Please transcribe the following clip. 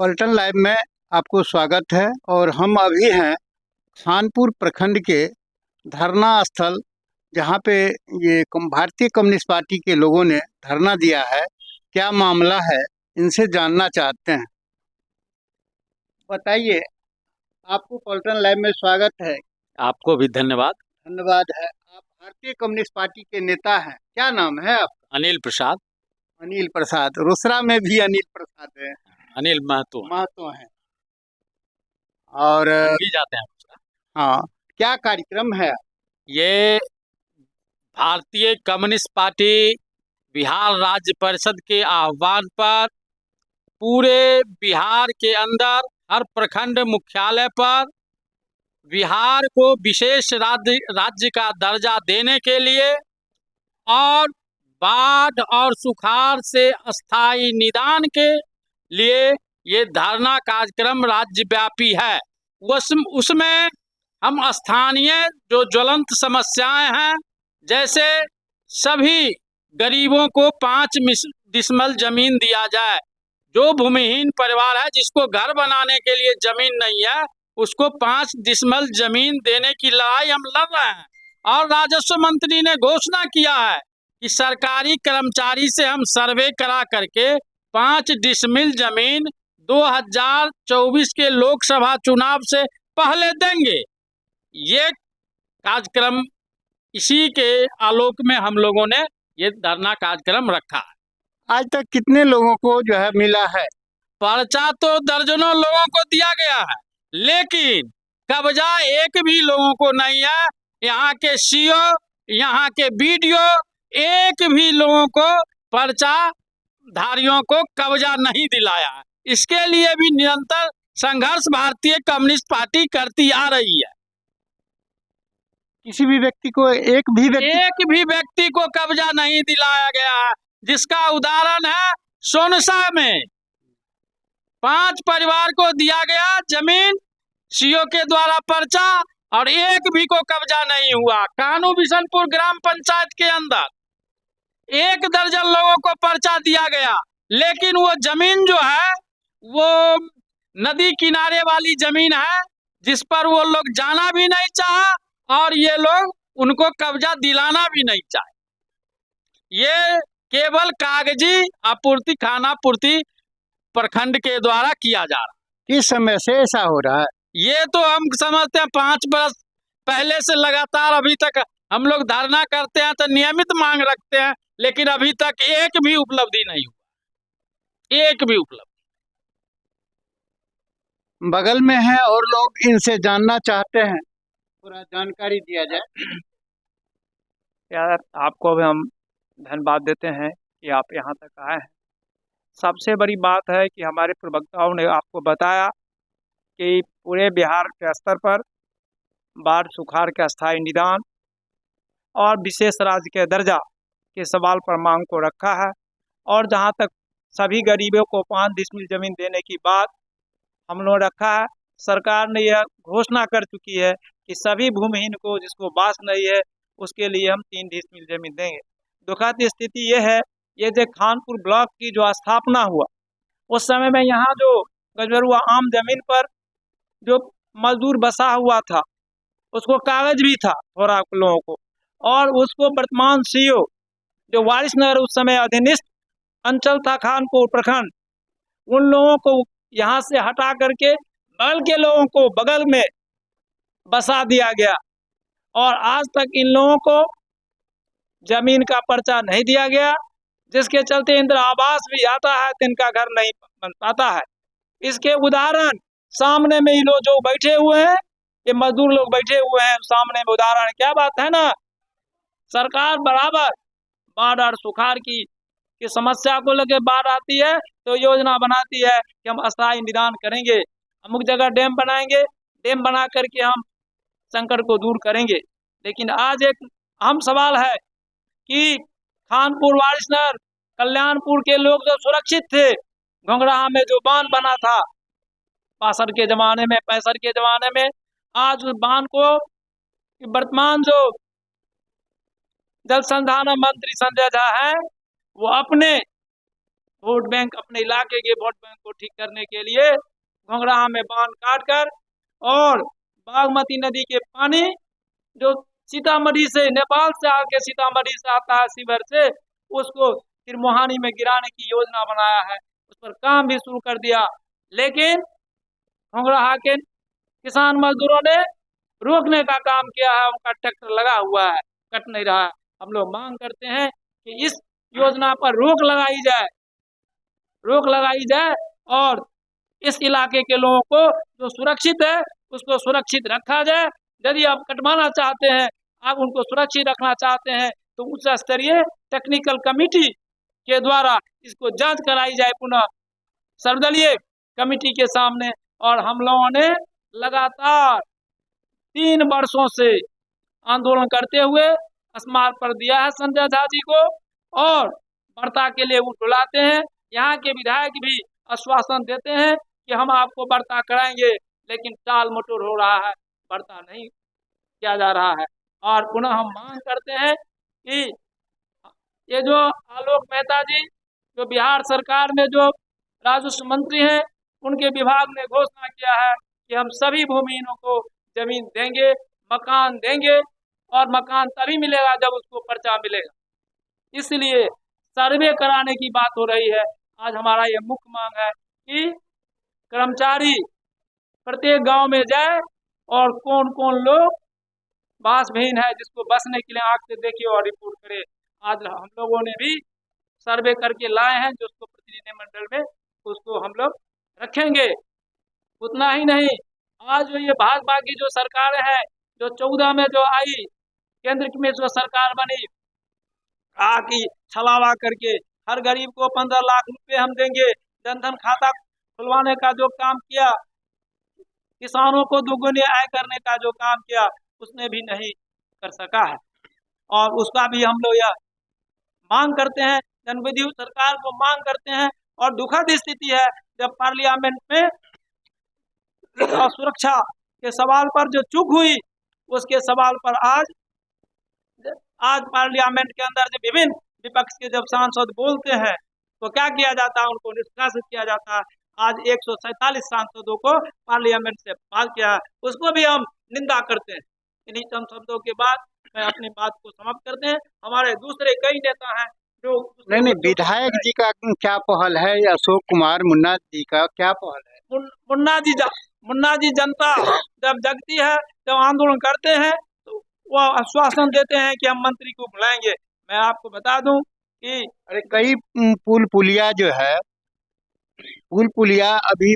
पलटन लाइव में आपको स्वागत है। और हम अभी हैं खानपुर प्रखंड के धरना स्थल, जहां पे ये भारतीय कम्युनिस्ट पार्टी के लोगों ने धरना दिया है। क्या मामला है, इनसे जानना चाहते हैं। बताइए, आपको पलटन लाइव में स्वागत है। आपको भी धन्यवाद। धन्यवाद है। आप भारतीय कम्युनिस्ट पार्टी के नेता हैं, क्या नाम है आपका? अनिल प्रसाद। अनिल प्रसाद। रोसड़ा में भी अनिल प्रसाद है। अनिल महतो हैं। और भी जाते हैं। हाँ, क्या कार्यक्रम है? ये भारतीय कम्युनिस्ट पार्टी बिहार राज्य परिषद के आह्वान पर पूरे बिहार के अंदर हर प्रखंड मुख्यालय पर बिहार को विशेष राज्य का दर्जा देने के लिए और बाढ़ और सुखाड़ से अस्थायी निदान के लिए ये धरना कार्यक्रम राज्यव्यापी है। उसमें हम स्थानीय जो ज्वलंत समस्याएं हैं, जैसे सभी गरीबों को 5 डिसमिल जमीन दिया जाए। जो भूमिहीन परिवार है, जिसको घर बनाने के लिए जमीन नहीं है, उसको 5 डिसमिल जमीन देने की लड़ाई हम लड़ रहे हैं। और राजस्व मंत्री ने घोषणा किया है कि सरकारी कर्मचारी से हम सर्वे करा करके 5 डिसमिल जमीन 2024 के लोकसभा चुनाव से पहले देंगे। ये कार्यक्रम, इसी के आलोक में हम लोगों ने ये धरना कार्यक्रम रखा है। आज तक कितने लोगों को जो है मिला है? पर्चा तो दर्जनों लोगों को दिया गया है, लेकिन कब्जा एक भी लोगों को नहीं है। यहाँ के सीओ, यहाँ के बीडीओ, एक भी लोगों को, पर्चा धारियों को कब्जा नहीं दिलाया है। इसके लिए भी निरंतर संघर्ष भारतीय कम्युनिस्ट पार्टी करती आ रही है। किसी भी व्यक्ति को, एक भी व्यक्ति को कब्जा नहीं दिलाया गया है, जिसका उदाहरण है सोनसा में 5 परिवार को दिया गया जमीन, सीओ के द्वारा पर्चा, और एक भी को कब्जा नहीं हुआ। कानू बिशनपुर ग्राम पंचायत के अंदर 1 दर्जन लोगों को पर्चा दिया गया, लेकिन वो जमीन जो है वो नदी किनारे वाली जमीन है, जिस पर वो लोग जाना भी नहीं चाहा और ये लोग उनको कब्जा दिलाना भी नहीं चाहे। ये केवल कागजी आपूर्ति, खानापूर्ति प्रखंड के द्वारा किया जा रहा है। किस समय से ऐसा हो रहा है? ये तो हम समझते हैं 5 वर्ष पहले से लगातार अभी तक हम लोग धरना करते हैं, तो नियमित मांग रखते हैं, लेकिन अभी तक एक भी उपलब्धि नहीं हुआ, एक भी उपलब्धि। बगल में है और लोग इनसे जानना चाहते हैं, पूरा जानकारी दिया जाए। यार, आपको भी हम धन्यवाद देते हैं कि आप यहाँ तक आए हैं। सबसे बड़ी बात है कि हमारे प्रवक्ताओं ने आपको बताया कि पूरे बिहार के स्तर पर बाढ़ सुखाड़ के अस्थायी निदान और विशेष राज्य के दर्जा के सवाल पर मांग को रखा है। और जहाँ तक सभी गरीबों को 5 डिसमिल जमीन देने की बात हम लोग रखा है, सरकार ने यह घोषणा कर चुकी है कि सभी भूमिहीन को, जिसको बास नहीं है, उसके लिए हम 3 डिसमिल जमीन देंगे। दुखद स्थिति ये है, ये जो खानपुर ब्लॉक की जो स्थापना हुआ, उस समय में यहाँ जो गजबरुआ आम जमीन पर जो मजदूर बसा हुआ था, उसको कागज भी था थोड़ा लोगों को, और उसको वर्तमान सीओ जो वारिसनगर उस समय अधीनस्थ अंचल था खानपुर प्रखंड, उन लोगों को यहाँ से हटा करके बगल के लोगों को बगल में बसा दिया गया। और आज तक इन लोगों को जमीन का पर्चा नहीं दिया गया, जिसके चलते इंदिरा आवास भी आता है तो इनका घर नहीं बन पाता है। इसके उदाहरण सामने में ये लोग जो बैठे हुए हैं, ये मजदूर लोग बैठे हुए हैं सामने में, उदाहरण क्या बात है ना। सरकार बराबर बाढ़ और सुखाड़ की समस्या को लेकर बाढ़ आती है तो योजना बनाती है कि हम अस्थायी निदान करेंगे, अमुक जगह डैम बनाएंगे, डैम बना करके हम संकट को दूर करेंगे। लेकिन आज एक अहम सवाल है कि खानपुर, वारिसनगर, कल्याणपुर के लोग जो सुरक्षित थे, घोंघराहा में जो बांध बना था 65 के जमाने में, 65 के जमाने में, आज उस बांध को वर्तमान जो जल संसाधन मंत्री संजय झा है, वो अपने वोट बैंक, अपने इलाके के वोट बैंक को ठीक करने के लिए घोंघराहा में बांध काटकर और बागमती नदी के पानी जो सीतामढ़ी से, नेपाल से आके सीतामढ़ी से आता है सीवर से, उसको फिर मोहानी में गिराने की योजना बनाया है। उस पर काम भी शुरू कर दिया, लेकिन घोंघराहा के किसान मजदूरों ने रोकने का काम किया है। उनका ट्रैक्टर लगा हुआ है, कट नहीं रहा है। हम लोग मांग करते हैं कि इस योजना पर रोक लगाई जाए और इस इलाके के लोगों को जो सुरक्षित है उसको सुरक्षित रखा जाए। यदि आप कटवाना चाहते हैं, आप उनको सुरक्षित रखना चाहते हैं, तो उच्च स्तरीय टेक्निकल कमेटी के द्वारा इसको जांच कराई जाए पुनः सर्वदलीय कमेटी के सामने। और हम लोगों ने लगातार 3 वर्षों से आंदोलन करते हुए स्मारक पर दिया है संजय झा जी को, और वार्ता के लिए वो बुलाते हैं। यहाँ के विधायक भी आश्वासन देते हैं कि हम आपको वार्ता कराएंगे, लेकिन टाल मटोल हो रहा है, वार्ता नहीं किया जा रहा है। और पुनः हम मांग करते हैं कि ये जो आलोक मेहता जी, जो बिहार सरकार में जो राजस्व मंत्री हैं, उनके विभाग ने घोषणा किया है कि हम सभी भूमिहीनों को जमीन देंगे, मकान देंगे, और मकान तभी मिलेगा जब उसको पर्चा मिलेगा। इसलिए सर्वे कराने की बात हो रही है। आज हमारा ये मुख्य मांग है कि कर्मचारी प्रत्येक गांव में जाए और कौन कौन लोग बासहीन है जिसको बसने के लिए आंख से देखिए और रिपोर्ट करे। आज हम लोगों ने भी सर्वे करके लाए हैं, जो उसको प्रतिनिधिमंडल में उसको हम लोग रखेंगे। उतना ही नहीं, आज जो ये भाजपा की जो सरकार है, जो 14 में जो आई, केंद्र में जो सरकार बनी, कहा कि छलावा करके हर गरीब को 15 लाख रुपए हम देंगे, जनधन खाता खुलवाने का जो काम किया, किसानों को दोगुनी आय करने का जो काम किया, उसने भी नहीं कर सका है। और उसका भी हम लोग यह मांग करते हैं, जनविधि सरकार को मांग करते हैं। और दुखद स्थिति है जब पार्लियामेंट में सुरक्षा के सवाल पर जो चूक हुई, उसके सवाल पर आज पार्लियामेंट के अंदर जो विभिन्न विपक्ष के जब सांसद बोलते हैं तो क्या किया जाता है, उनको निष्कासित किया जाता है। आज 147 सांसदों को पार्लियामेंट से बाहर किया है, उसको भी हम निंदा करते हैं। इन्हीं चंद शब्दों के बाद मैं अपनी बात को समाप्त करते हैं। हमारे दूसरे कई नेता हैं जो नहीं, विधायक जी का क्या पहल है, या अशोक कुमार मुन्ना जी का क्या पहल है? मुन्ना जी जनता जब जगती है, जब आंदोलन करते हैं, तो वो आश्वासन देते हैं कि हम मंत्री को बुलाएंगे। मैं आपको बता दूं कि अरे कई पुलिया जो है, पुलिया अभी